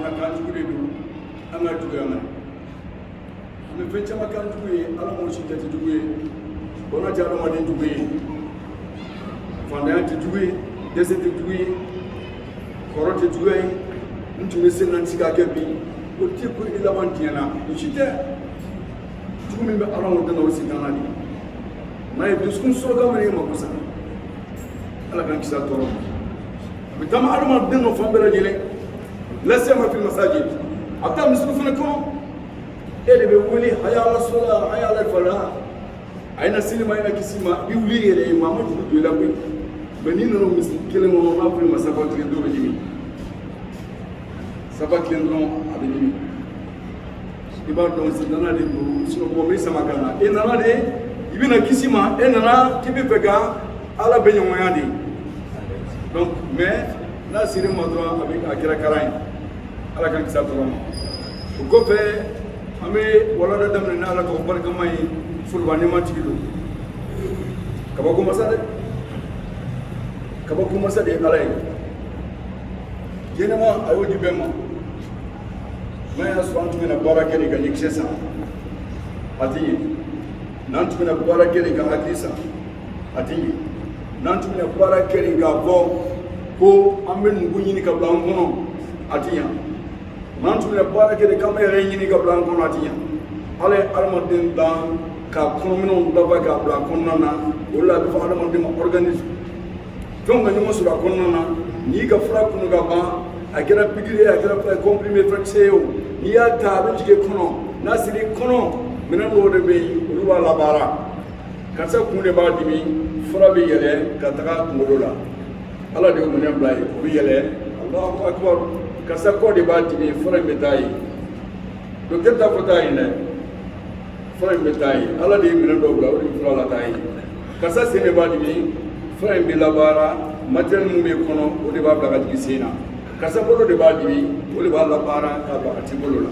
fana kan jugu de don an ka juguya ma an bɛ fɛn caman kan jugu ye ala m'o si jate jugu ye bɔnna tɛ adamaden jugu ye fantanya tɛ jugu ye dɛsɛ tɛ jugu ye kɔrɔ tɛ juguya ye n tun bɛ se na n ti ka kɛ bi o tɛ ko i laban tiɲɛna o si tɛ jugu min bɛ ala m'o dɛmɛ o si kana de n'a ye dusukun sɔrɔ kan min ye mako sa ala k'an kisi a tɔɔrɔ ma a bɛ taama adamaden nɔ fan bɛɛ lajɛlen lase ma fi masajid a bɛ taa misiri fana kɔnɔ e de bɛ wuli hayala sola hayala fala a ye na sini ma a ye na kisi ma i wuli yɛrɛ ye maa ma juru don i la koyi mɛ n'i nana misiri kelen kɔnɔ n'a fɔra ma saba kelen dɔw bɛ dimi saba kelen dɔrɔn a bɛ dimi i b'a dɔn sisan de don sinɔgɔ bɛ sama kan na e nana de i bɛna kisi ma e nana k'i bɛ fɛ ka ala bɛ ɲɔgɔnya de donc mais n'a sera ma dɔrɔn a kɛra karan ye ala k'an kisi a tɔɔrɔ ma o kɔfɛ an bɛ walanda daminɛ ni ala ka o barikama ye foroba nɛɛmatigi don kabako masa dɛ kabako masa de ye ala ye diɲɛnɛma a y'o di bɛɛ ma n'a y'a sɔrɔ an tun bɛna baara kɛ de ka ɲɛkisɛ san a tɛ ɲɛ n'an tun bɛna baara kɛ de ka hakili san a tɛ ɲɛ n'an tun bɛna baara kɛ de k'a fɔ ko an bɛ nugu ɲini ka bila an kɔnɔ a tɛ ɲɛ n'an tun bɛna baara kɛ de k'an bɛ yɛrɛ ɲini ka bila an kɔnɔ a tɛ ɲɛ ala ye adamaden dan ka kɔnɔminɛnw dafa k'a bila a kɔnɔna na o de la a bɛ fɔ adamaden ma organisme fɛnw ka ɲɔgɔn sɔrɔ a kɔnɔna na n'i y'i ka fura kunu ka ban a kɛra pikiri ye a kɛra comprimé furakisɛ ye o n'i y'a ta a bɛ jigin kɔnɔ n'a sera i kɔnɔ minɛn dɔw de bɛ yen olu b'a labaara karisa kun de b'a dimi fura bɛ yɛlɛ ka taga kunkolo la ala de ye minɛn bila ye o bɛ yɛlɛ alahu akibaru karisa kɔ de b'a dimi fura in bɛ taa yen docteur t'a fɔ taa yen dɛ fura in bɛ taa yen ala de ye minɛn dɔw bila o de bɛ fura la taa yen karisa sen de b'a dimi fura in bɛ labaara matériel min bɛ kɔnɔ o de b'a bila ka jigin sen na karisa bolo de b'a dimi o de b'a labaara k'a bila a ti bolo la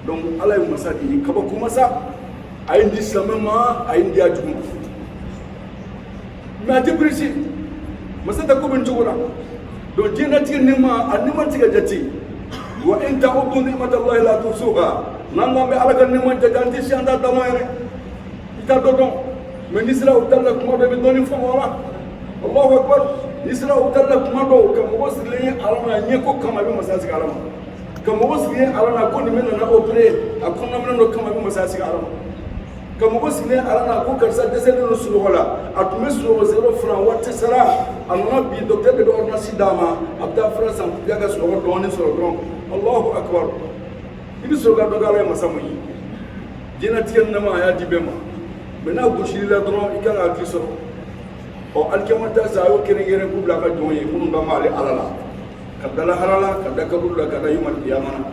donc ala ye masa de ye kabako masa a ye n di silamɛ ma a ye n di a jugu ma mais a tɛ pirisi masa tɛ ko bɛ n cogo la donc diɲɛlatigɛ nɛɛma a nɛɛma tɛ ka jate wa in ta'uddu ni'matallahi la tuhsuha n'an k'an bɛ ala ka nɛɛma jate an tɛ si an t'a dama yɛrɛ i t'a dɔ dɔn mais n'i sera o tali la kuma dɔ i bɛ dɔɔnin fɔ o la Allahu akbar n'i sera o tali la kuma dɔw ka mɔgɔ sigilen ye ala ma ɲɛko kama i bɛ masa sigi ala ma ka mɔgɔ sigilen ala la ko nin bɛ nana opéré a kɔnɔminɛn dɔ kama i bɛ masa sigi ala ma ka mɔgɔ sigilen ala la ko karisa dɛsɛlen don sunɔgɔ la a tun bɛ sunɔgɔ 0 franc wari tɛ sara a nana bi docteur de bɛ ordonnance d'a ma a bɛ taa fura san pour ka sunɔgɔ dɔɔnin sɔrɔ dɔrɔn Allahu akbar i bɛ sɔrɔ ka dɔn ala ye masa mun ye diɲɛlatigɛ nɛɛma a y'a di bɛɛ ma mais n'a gosili la dɔrɔn i kan ka hakili sɔrɔ ɔ alikiyama ta sa a y'o kɛrɛnkɛrɛn k'u bila ka jɔn ye minnu b'an ale ala la ka da lahara la ka da kaburu la ka da yawmal qiyama na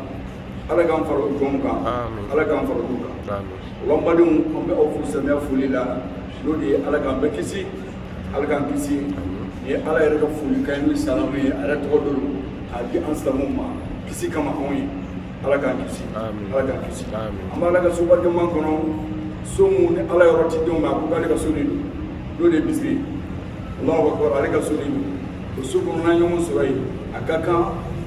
ala k'an fara o jɔnw kan ala k'an fara olu kan o la n badenw an bɛ aw fo samiya foli la n'o de ye ala k'an bɛɛ kisi ala k'an kisi ni ye ala yɛrɛ ka foli kan ye n'o ye salamu ye a yɛrɛ tɔgɔ dɔ don k'a di an silamɛw ma kisi kama anw ye ala k'an kisi ala k'an kisi an b'a ala ka so barikama kɔnɔ so mun ni ala yɔrɔ ti denw ma a ko k'ale ka so de don n'o de ye bisiri Allahu akbar ale ka so de don o so kɔnɔ n'an ɲɔgɔn sɔrɔ yen a ka kan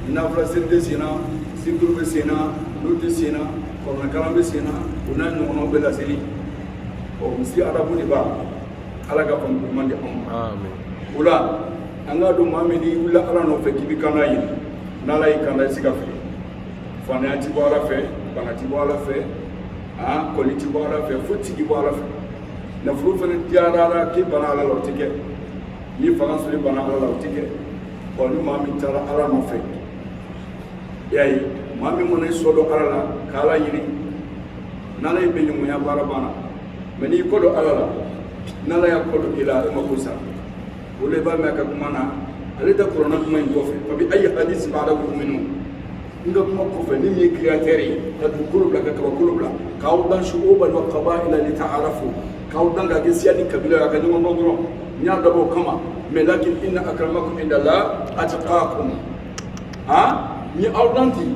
nafila seli tɛ sen na sikuru bɛ sen na n'o tɛ sen na kɔrɔnakalan bɛ sen na o n'a ɲɔgɔnnaw bɛ laseli ɔ misiri arabu de b'a ala ka faamu ɲuman di anw ma o la an k'a dɔn maa min n'i wulila ala nɔfɛ k'i bɛ kanda yen n'ala y'i kanda i se ka fili fantanya ti bɔ ala fɛ bana ti bɔ ala fɛ kɔli ti bɔ ala fɛ foyi ti bɔ ala fɛ nafolo fana diyara ala k'i bana ala la o tɛ kɛ n'i fanga sɔrɔ i bana ala la o tɛ kɛ ɔ ni maa min taara ala nɔfɛ y'a ye maa min mana i sɔdɔn ala la k'ala ɲini n'ala ye bɛnɲɔgɔnya baara banna mɛ n'i kɔdɔn ala la n'ala y'a kɔdɔn i la e ma ko sa o de b'a mɛn a ka kuma na ale tɛ kuranna kuma in kɔfɛ papi ayi hadisi ba'dahu minnu n ka kuma kɔfɛ ni min ye créateur ye ka dugukolo bila ka kabakolo bila k'aw dan shu'uban wa qaba'ila li ta'arafu k'aw dan ka kɛ siya ni kabila a ka ɲɔgɔn dɔn dɔrɔn n y'a dabɔ o kama mais lakin inna akramakum indallah atqakum n ye aw dan ten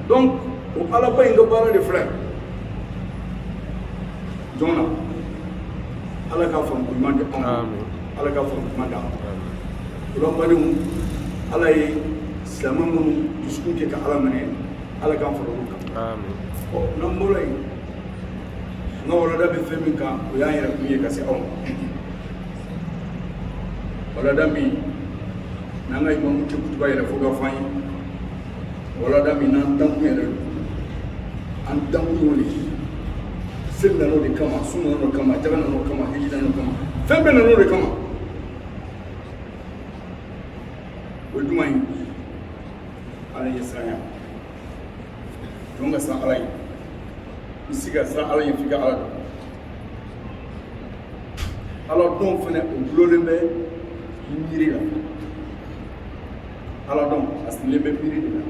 donc o alaba in ka baara de filɛ jɔn na ala k'a faamu ɲuman di anw ma ala k'a faamu ɲuman di an ma o la n badenw ala ye silamɛ minnu dusukun kɛ ka ala minɛ ala k'an fara olu kan n'an bɔra yen n ka walanda bɛ fɛn min kan o y'an yɛrɛ kun ye ka se aw ma walanda min n'an ka imamu tɛ kutuba yɛrɛ fo ka fɔ an ye walanda min n'an dankun yɛrɛ don an dankun y'o de ye seli nan'o de kama sun nan'o de kama jaga nan'o kama hiji nan'o kama fɛn bɛɛ nan'o de kama o ye jumɛn ye ala ye siranya jɔn ka siran ala ye i sigi ka siran ala ye f'i ka ala dɔn ala dɔn fɛnɛ o gulonlen bɛ miiri la ala dɔn a sigilen bɛ miiri de la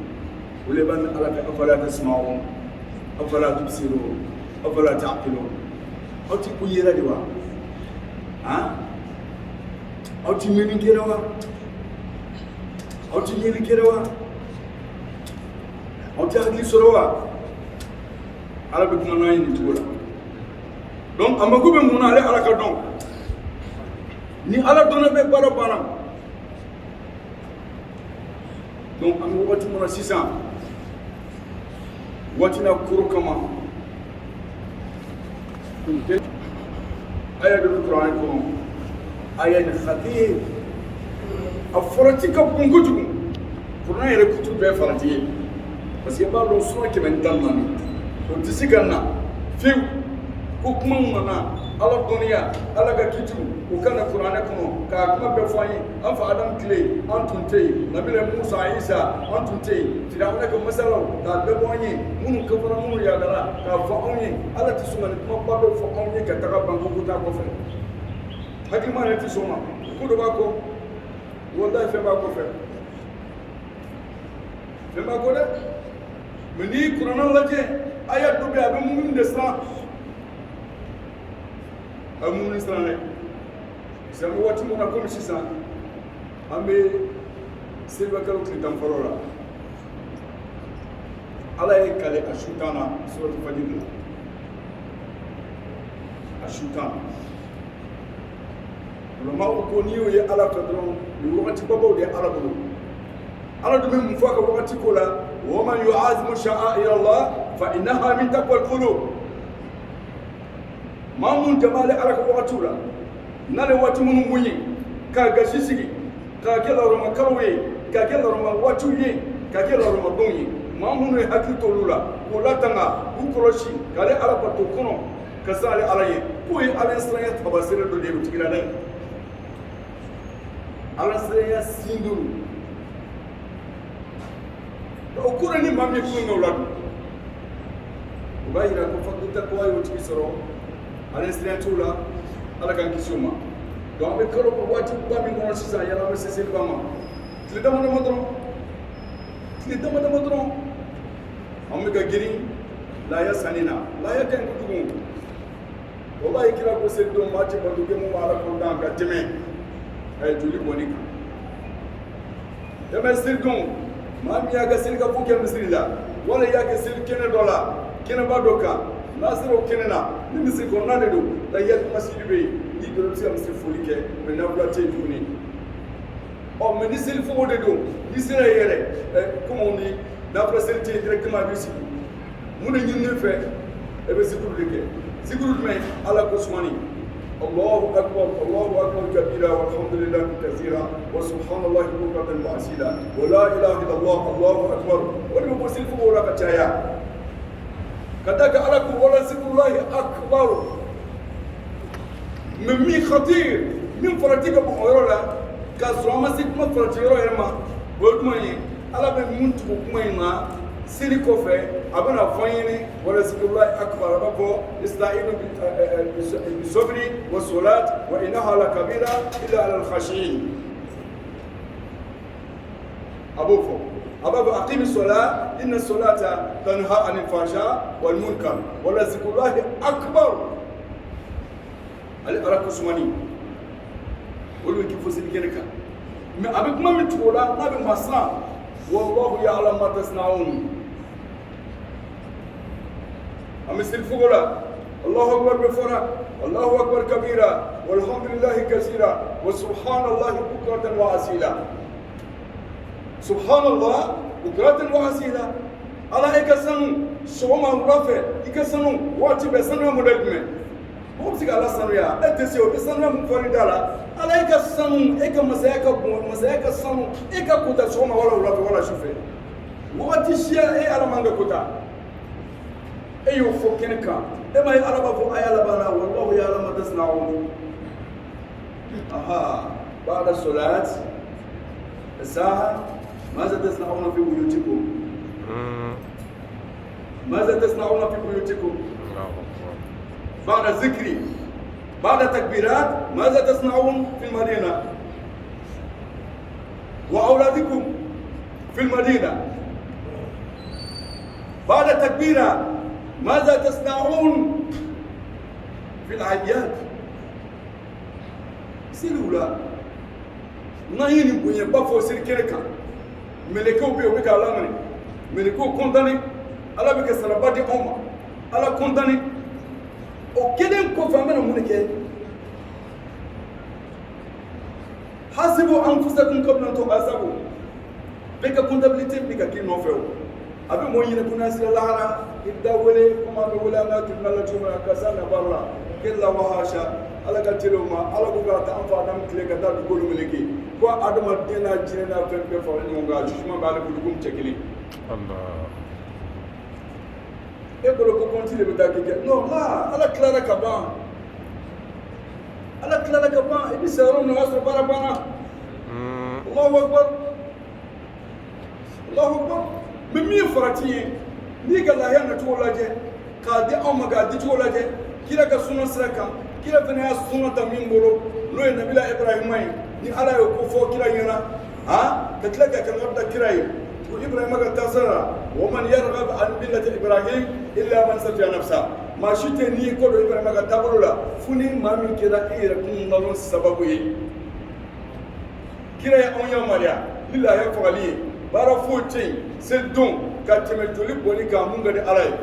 o le b'a ni ala kɛ afala tasma'un afala tubsirun afala ta'qilun aw ti ko yɛrɛ de wa aw ti miiri kɛra wa aw ti yeli kɛra wa aw ti hakili sɔrɔ wa ala bɛ kuma n'an ye nin cogo la donc a mako bɛ mun na ale ala ka dɔn ni ala dɔnna bɛ baara banna donc an bɛ waati min na sisan waati na koro kama aya dɔ bɛ kuranɛ kɔnɔ aya ni xatir a farati ka bon kojugu kuranɛ yɛrɛ kutu bɛɛ farati ye parce que b'a dɔn sura 114 o tɛ se ka na fiyewu ko kuma min nana ala dɔnniya ala ka kitiw o ka na kuranɛ kɔnɔ k'a kuma bɛɛ fɔ an ye an fa adamu tile an tun tɛ yen nabila musa isa an tun tɛ yen firawuna ka masalaw k'a bɛɛ bɔ an ye minnu kafara minnu yaadara k'a fɔ anw ye ala tɛ sɔn ka nin kumaba dɔw fɔ anw ye ka taga ban ko t'a kɔfɛ hakilima yɛrɛ tɛ sɔn ma ko dɔ b'a kɔ wallahi fɛn b'a kɔfɛ fɛn b'a kɔ dɛ mɛ n'i kuranɛ lajɛ aya dɔ bɛ yen a bɛ mumini de siran a bɛ mumini siran dɛ parce que an bɛ waati min na komi sisan an bɛ selibakalo tile tan fɔlɔ la ala ye kale a su tan na suratu fajiri la a su tan ulamaw ko n'i y'o ye ala fɛ dɔrɔn nin wagati babaw de ye ala bolo ala dun bɛ mun fɔ a ka wagati ko la wa man yu'azzimu sha'a'ira Allah fa innaha min taqwal qulub maa mun jama ale ala ka wagatiw la n'ale waati minnu mun ye k'a gasi sigi k'a kɛ larɔma kalow ye k'a kɛ larɔma waatiw ye k'a kɛ larɔma donw ye maa minnu ye hakili to olu la k'o latanga k'u kɔlɔsi k'ale ala bato kɔnɔ ka se ale ala ye k'o ye ala siranya tabasere dɔ de ye o tigi la dɛ ala siranya sin duuru o kɔrɔ ni maa min ye kulonkɛw la dun o b'a yira ko fatu taqwa y'o tigi sɔrɔ ale siranya t'o la ala k'an kisi o ma donc an bɛ kalo waati ba min kɔnɔ sisan yala an bɛ se seliba ma tile dama dama dɔrɔn an bɛ ka girin laaya sanni na laaya ka ɲi kojugu wallahi kira ko selidon maa tɛ bato kɛ mun b'a ala kontan ka tɛmɛ a ye joli bɔnni kan tɛmɛ selidon maa min y'a ka seli ka fo kɛ misiri la wala i y'a kɛ seli kɛnɛ dɔ la kɛnɛba dɔ kan n'a sera o kɛnɛ na ni misiri kɔnɔna de don lahiyatul masjidi bɛ yen n'i dɔrɔn i bɛ se ka misiri foli kɛ mɛ nafila tɛ yen tuguni mɛ ni seli fogo de don n'i sera yen yɛrɛ komi on dit nafila seli tɛ yen directement a bɛ sigi mun de ɲini ne fɛ e bɛ zikuru de kɛ zikuru jumɛn ala ko sumani الله أكبر كبيرا والحمد لله كثيرا وسبحان الله بكرة وأصيلا ولا إله إلا الله الله أكبر ولم يصل فوق ولا كتايا كذاك أراكم ولا ذكر الله أكبر من مي خطير من فرتيك بحيرة كسر ما سيك ما فرتيرة يما ولكن على بمنت بكمينا سيري كوفي أبنا فايني ولا ذكر الله أكبر أبو استعينوا بالصبر والصلاة وإنها لكبيرة إلا على الخاشعين أبو أقيم الصلاة إن الصلاة تنهى عن الفحشاء والمنكر ولا ذكر الله أكبر أراكم سماني ولو كيف سيدك أبيك ما متقولا ما بمسنا والله يعلم ما تصنعون أمثل فقولا الله أكبر بفرح الله أكبر كبيرا والحمد لله كثيرا وسبحان الله بكرة وأصيلا subhanallah bukratan wa asila ala ikasanu soma urafe ikasanu wati be sanu model mo sika ala sanu ya etese o be sanu mo faridala ala ikasanu eka masayaka bon masayaka sanu eka kuta soma wala urafe wala shufe wati shia e ala manga kuta e yo fo kenka e may ala ba fo ayala bana wallahu ya lam tasna'un aha بعد الصلاة الساعة ماذا تصنعون في بيوتكم؟ ماذا تصنعون في بيوتكم؟ بعد الذكر بعد التكبيرات ماذا تصنعون في المدينة؟ وأولادكم في المدينة بعد التكبيرات ماذا تصنعون في العياد؟ سيلولا نايني بني بافو سيركيركا ملكو بيو بيكا لامني ملكو كونتاني ala bɛ kɛ saraba di anw ma ala kɔntani o kelen kɔfɛ an bɛna mun de kɛ hasibu anfusakum qabla an tuhasabu bɛɛ ka comptabilité bi ka k'i nɔfɛ o a bɛ mɔgɔ ɲini kunna sira lahara i da wele komi an bɛ wele an ka tribunal la cogo min na ka se na baara la kella wahasha ala ka teli o ma ala ko k'a ta an fa adamu tile ka taa dugukolo meleke ko adamaden n'a jinɛ n'a fɛn bɛɛ fara ɲɔgɔn kan jugement b'ale bolo komi cɛ kelen e bolo ko compte de bɛ taa kɛ non là ala tilara ka ban ala tilara ka ban i bɛ se yɔrɔ min na o y'a sɔrɔ baara banna Allahu akbar Allahu akbar mɛ min ye farati ye n'i ka lahiya nacogo lajɛ k'a di anw ma k'a di cogo lajɛ kira ka sunna sira kan kira fana y'a sunna ta min bolo n'o ye nabila Ibrahima ye ni ala y'o ko fɔ kira ɲɛna ka tila ka kan da kira ye ko Ibrahima ka taasira wa man yarghab an millati Ibrahim illa man safiya nafsa maa si tɛ n'i ko don Ibrahima ka taabolo la fo ni maa min kɛra e yɛrɛ kun nkalon sababu ye kira ye anw yamaruya ni lahiya fagali ye baara foyi tɛ yen se don ka tɛmɛ joli bɔnni kan mun ka di ala ye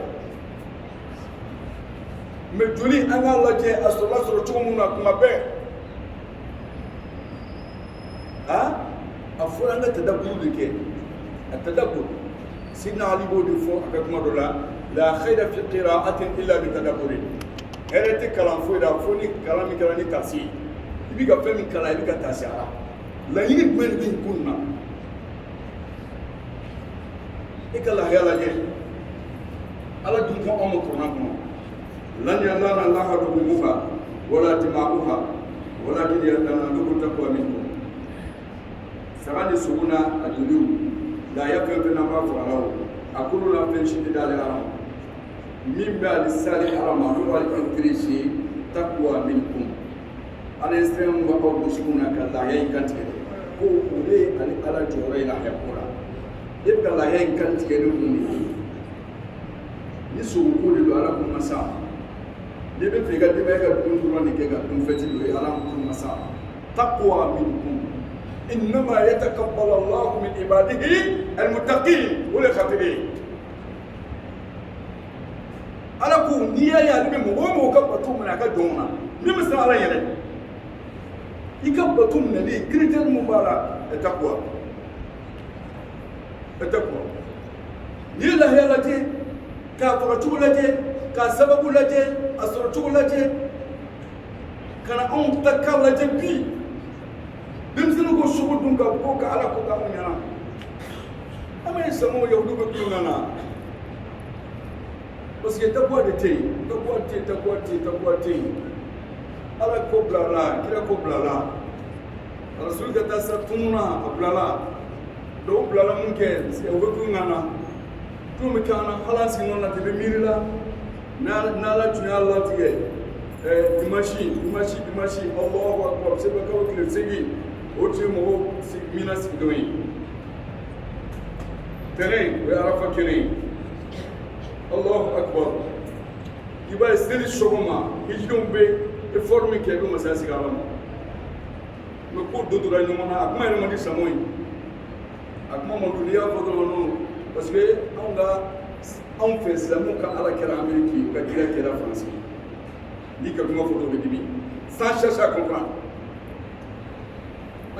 mɛ joli an k'a lajɛ a sɔrɔla sɔrɔ cogo min na kuma bɛɛ a fɔra an ka tadabbur de kɛ a tadabbur sidina Ali b'o de fɔ a ka kuma dɔ la la khayra fi qira'atin illa bi tadabbur hɛrɛ tɛ kalan foyi la fo ni kalan min kɛra ni taasi ye i bɛ ka fɛn min kalan i bɛ ka taasi a la laɲini jumɛn de bɛ nin ko nin na i ka lahiya lajɛ ala dun ko anw ma kuranna kɔnɔ lan yanala Allaha luhumuha wala dima'uha walakin yanaluhu taqwa minkum saga ni sogo n'a a joliw lahiya fɛn fɛn n'an b'a fɔ ala o a kolo na fɛn si tɛ d'ale ala ma min bɛ ale sali ala ma n'o b'ale intéresser taqwa minkum ala ye fɛn min b'aw dusukun na ka lahiya in kantigɛ ko o de ye ale ala jɔyɔrɔ ye lahiya ko la e bɛ ka lahiya in kantigɛ ni mun de ye ni sogo ko de don ala ko masa n'i bɛ fɛ i ka denbaya ka dun dɔrɔn de kɛ ka dun fɛti don ye ala ko masa taqwa minkum إنما يتقبل الله من عباده المتقين ولا خاطرين على كون نيا يا لبي مو كبتو من اكا دونا مي مسا على يله يكبتو من دي كريتير مبارك التقوى ني لا هي لتي كافرتو لتي كسبب لتي اسرتو لتي كان اون تكال لتي بي denmisɛnnin ko sogo dun ka bɔ ka ala ko k'anw ɲɛna an bɛ samaw ye olu bɛ tulon na parce que taqwa de tɛ yen taqwa tɛ yen ala ko bilala kira ko bilala rasuli ka taa sira tununa a bilala dɔw bilala mun kɛ u bɛ tulon na tulon bɛ k'an na hali an sigi ɲɔgɔn na ten bɛ miiri la n'ala tun y'a latigɛ dimanche Allahu akbar sebakaw tile segin o tun ye mɔgɔw mina sigilenw ye tɛnɛn o ye arafa kɛnɛ ye Allahu akbar i b'a ye seli sɔgɔma hijidenw bɛ effort min kɛ i bɛ masaya sigi ala ma mɛ ko dɔ donna ɲɔgɔn na a kuma yɛrɛ man di samɔ ye a kuma man di n'i y'a fɔ dɔrɔn non parce que anw fɛ silamɛw ka ala kɛra Amérique u ka kira kɛra Faransi n'i ka kuma fɔ dɔw bɛ dimi sans chercher à comprendre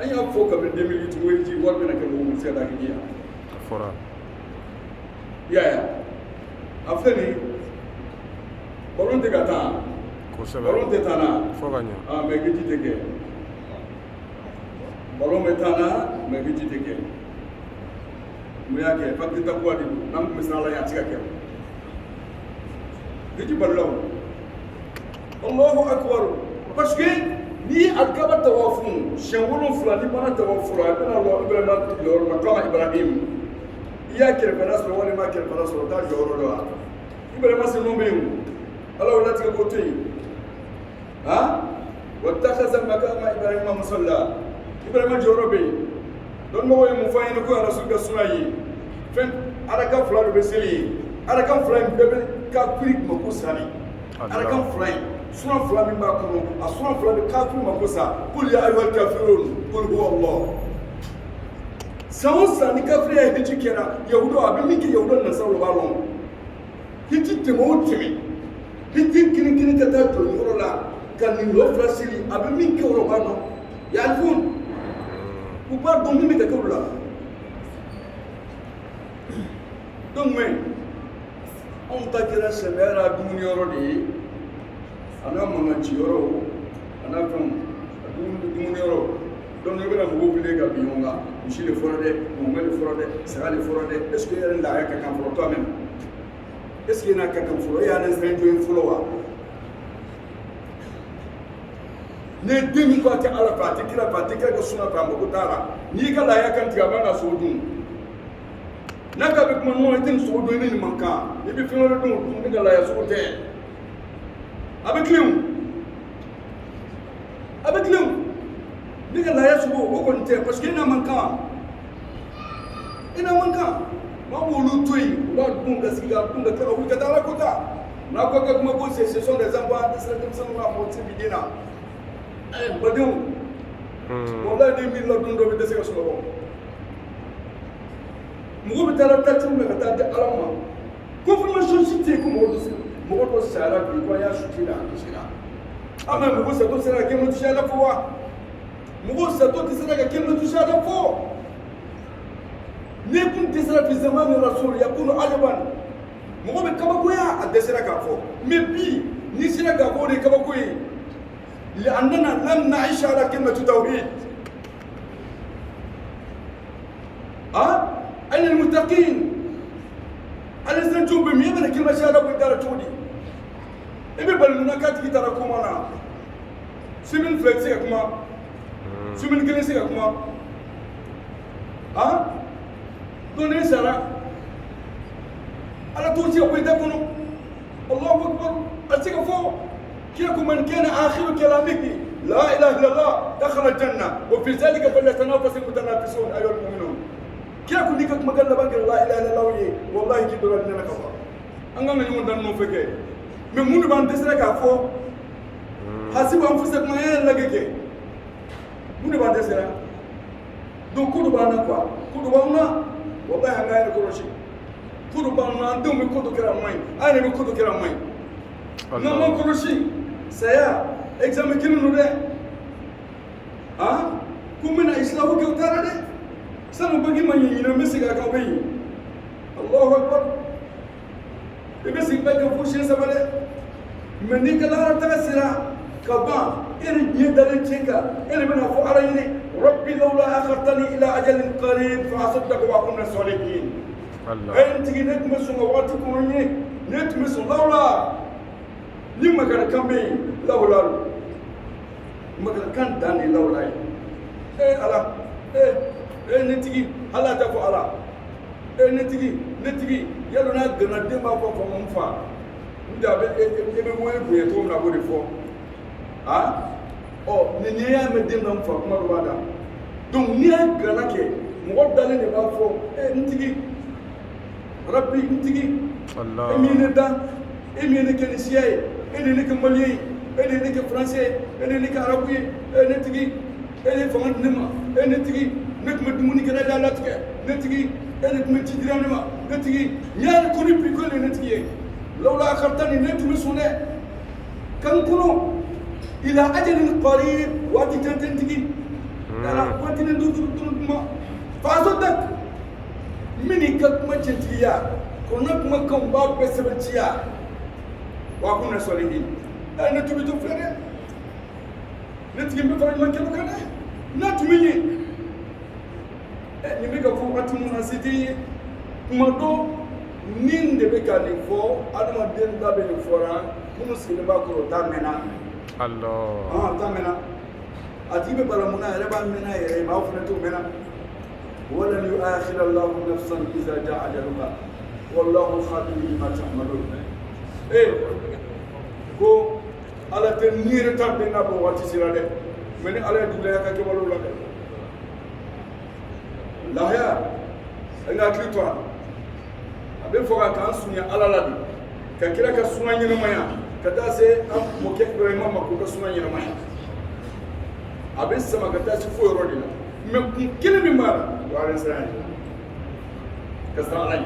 an y'a fɔ kabini 2008 ko ji wari bɛna kɛ mɔgɔ min se ka taa hiji yan a fɔra i y'a ye a filɛ nin ballon tɛ ka taa kosɛbɛ ballon tɛ taa na fɔ ka ɲɛ mais hiji tɛ kɛ ballon bɛ taa na mais hiji tɛ kɛ mun y'a kɛ fakiti takuwa de don n'an tun bɛ siran ala ɲɛ a tɛ se ka kɛ hiji balilaw Allahu akbar parce que ni alkaba tawafun siɲɛ 7 ni bana tawafura a bɛna lɔ makama Ibrahim i y'a kɛrɛfɛla sɔrɔ walima i kɛrɛfɛla sɔrɔ taa jɔyɔrɔ dɔ la Ibrahima se mun bɛ yen ala y'o latigɛ k'o to yen wattakhadha makama Ibrahima musalla Ibrahima jɔyɔrɔ bɛ yen dɔnnibagaw ye mun fɔ an ɲɛna ko Rasul ka suna ye fɛn arakan 2 de bɛ seli yen arakan 2 in bɛɛ bɛ kafiri mako sani arakan 2 in suna 2 min b'a kɔnɔ a suna 2 bɛ kafiri mako sa qul ya ayyuhal kafirun qul huwa Allah san o san ni kafiri ye hiji kɛra yahudu a bɛ min kɛ yahudu nasaraw b'a dɔn hiji tɛmɛ o tɛmɛ hiji kini ka taa jɔ yɔrɔ la ka nin lɔ 2 seli a bɛ min kɛ o b'a dɔn yalifun u b'a dɔn min bɛ ka kɛ o la donc mais anw ta kɛra sɛmɛya la dumuni yɔrɔ de ye a n'a mankan ci yɔrɔ a n'a fɛnw a dumuni yɔrɔ donc i bɛna mɔgɔw wele ka bin ɲɔgɔn kan misi de fɔra dɛ mɔmɛ de fɔra dɛ saga de fɔra dɛ est ce que yɛrɛ laaya ka kan fɔlɔ toi même est ce que n'a ka kan fɔlɔ e y'a l'instant jɔn fɔlɔ wa ne den min ko a tɛ ala fɛ a tɛ kira fɛ a tɛ kira ka suna fɛ a mako t'a la n'i ka laaya kan tigɛ a man ka sogo dun n'a ka bɛ kuma ɲɔgɔn i tɛ nin sogo dun i ni nin man kan i bɛ fɛn wɛrɛ dun ne ka laaya sogo tɛ a bɛ tilen a bɛ tilen ne ka laaya sogo o kɔni tɛ parce que i n'a man kan maa b'olu to yen u b'a dun ka sigi ka dun ka tila ka wuli ka taa ala ko ta n'a ko ka kuma ko ce sont des enfants an tɛ se denmisɛnninw ka mɔgɔ tɛ bi den na badenw walayi ni miirila don dɔ bɛ dɛsɛ ka sunɔgɔ mɔgɔ bɛ taa tatiw la ka taa di ala ma confirmation si tɛ yen ko mɔgɔ dɔ sayara bi ko a y'a suti la a kisira an mɛ mɔgɔ sato sera ka kɛ mɔtu sayara fɔ wa mɔgɔ sato tɛ sera ka kɛ mɔtu sayara fɔ ne kun tɛ sera fi zamani rasul yakunu ajaban mɔgɔ bɛ kabakoya a dɛsɛra k'a fɔ mais bi n'i sera k'a fɔ o de ye kabako ye لأننا لم نعيش على كلمة توحيد أين المتقين الإنسان جوب بمية كلمة شهادة وإدارة تودي إبي بالمنا كاتي ترى كمانا سمين فلكسي كما سمين كليسي كما دون سارة على توجيه ويدكنو الله أكبر أتكفو كيكم من كان آخر كلامه لا إله إلا الله دخل الجنة وفي ذلك فليتنافس المتنافسون أيها المؤمنون كيكم ديكك مقال بانك لا إله إلا الله والله جد لنا كفا أنا من يوم دانو فكي من منو بان تسرك أفو حسب أنفسك ما يلقيك منو بان تسرك دون كودو بانا كوا كودو بانا والله أنا ينكروشي كودو بانا أنتم بكودو كرام مين أنا بكودو كرام مين نعم كروشي saya examen kini nude kumina islahu ke utara de sanu bagi manyi ina mesiga ka bayi Allahu akbar ibe sigba ka fushi sabale meni kala ta sira ka ba irin yedale chenka irin bana fu arayni rabbi laula akhartani ila ajalin qarib fa asaddaq wa kunna salihin Allah enti nek mesunga watu kunni net mesun laula ni magana kambe lawlalu magana kan dani lawlai ala netigi ala ta ko ala netigi yalo na gana de ma ko mo mfa nda be be mo e buye to na bo de fo ni ya me de na mfa kuma do bada donc ni gana ke mo dale ne ba fo netigi rabbi netigi Allah emine kenisiye ene ne ke malien ene ne ke français ene ne ke arabu ene tigi ene fangad nima ene tigi nek ma dumuni kana la latke ne tigi ene kuma tidira nima ne tigi nyaar ko ni piko ne tigi lawla akhartani ne tumi sune kan kuno ila ajalin qarib wati tantan tigi Kana watini kuma faso dak mini ka kuma cintiya kona kuma kan ba ku sebenciya wa kuna solihi na tubi to fere ne tigi be fara man kelo kana na tumi ni be ka ko atu na siti kuma do nin de be ka ni fo adama den da be ni fora kuma sile ba ko ta mena Allah ta mena atibe balamuna yare ba mena yare ma fu na to mena wala yu'akhir Allah nafsan idza ja'a ajaluha wallahu khabir bima ta'malun ko ala te nire tabbe na bo wati sirade meni ala dula ka ke wala la la ya ina klitwa abe foga kan sunya ala la bi ka kira ka sunya nyina maya ka ta se am mo ke ko ma ko ka sunya nyina maya abe sama ka ta si fo yoro dina me kile mi mara wala sirani ka sala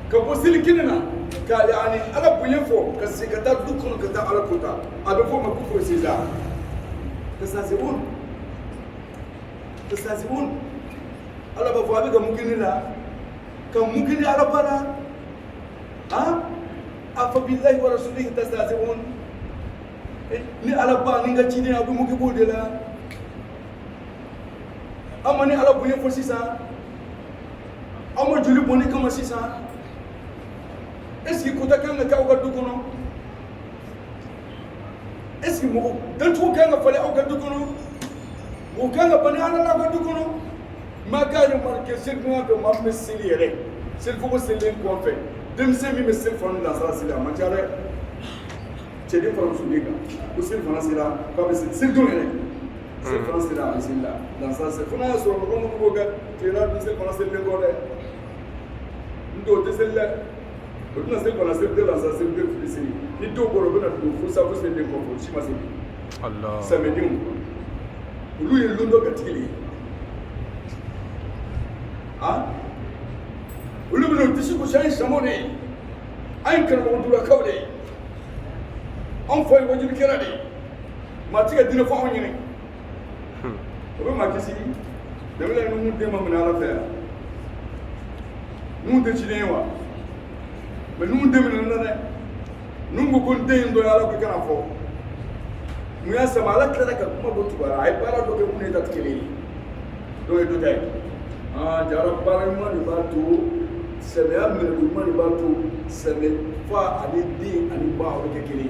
ka bosili kinina ka yani ala buye fo ka se ka ta dukun ka ta ala kota abe fo ma ku fo siza tasazibun ala ba fo abe ga mukinila ka mukini ala bala afa billahi wa rasulihi tasazibun ni ala ba ni nga chini abu muki bodela amani ala buye fo sisa amo juli boni kama sisa est-ce que kota kanga ka uga dukono est-ce que mo dan to kanga fale uga dukono o kanga bani ala la uga dukono maka yo marke sirna do mamme silire sel fo selen ko fe dem se mi mesel fon la sala sila ma jare chedi fo suliga o sel fona sila ba be sel do ne sel fona sila sila dans ça c'est fona so ko mo ko ga tera bi sel fona sel ko de ndo te sel la o na sel fona sel de la ça sel de féliciter ni do ko ro na do fo sa fo sel de ko fo chima sel Allah ça me dit lu ye lundo ka tili olu bino tisi ko shay samone ay kan mo dura kawde on foy wajul kerade ma tiga dina fo on nyine o ma kisi demele no mu dema mun ala fa mu de chinewa me nu demele na ne nu ko de ndo ala ko kana fo mu ya sama ala kala ka kuma botu bara ay bara do ke mun ne tat kele do e do tay jara bara mani ba to sebe amene ko mani ba to sebe fa ali din ali ba o ke kele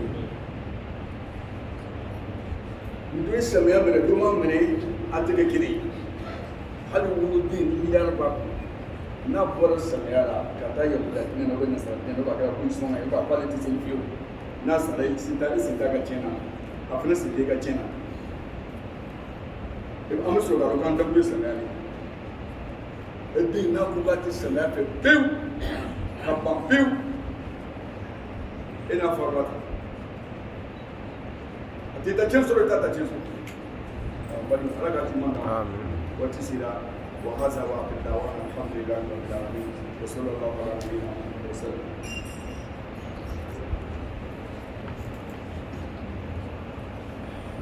ndo sebe amene do ma mene atike kele hali wo din mi dara ba na bora sebe ala ka ta ya bula ne no na sa ne no ba ka ku so na ba pa le ti se fiyo na sa le sinta ga chena afina se ga chena e amuso ga kan dabbe sebe ala na kubati salafe piu kapa piu ina farata atita chenso tata chenso bali alaka timana amin watisira wa hadha wa qadawa alhamdulillah rabbil alamin wa sallallahu ala nabiyyina muhammad wa sallam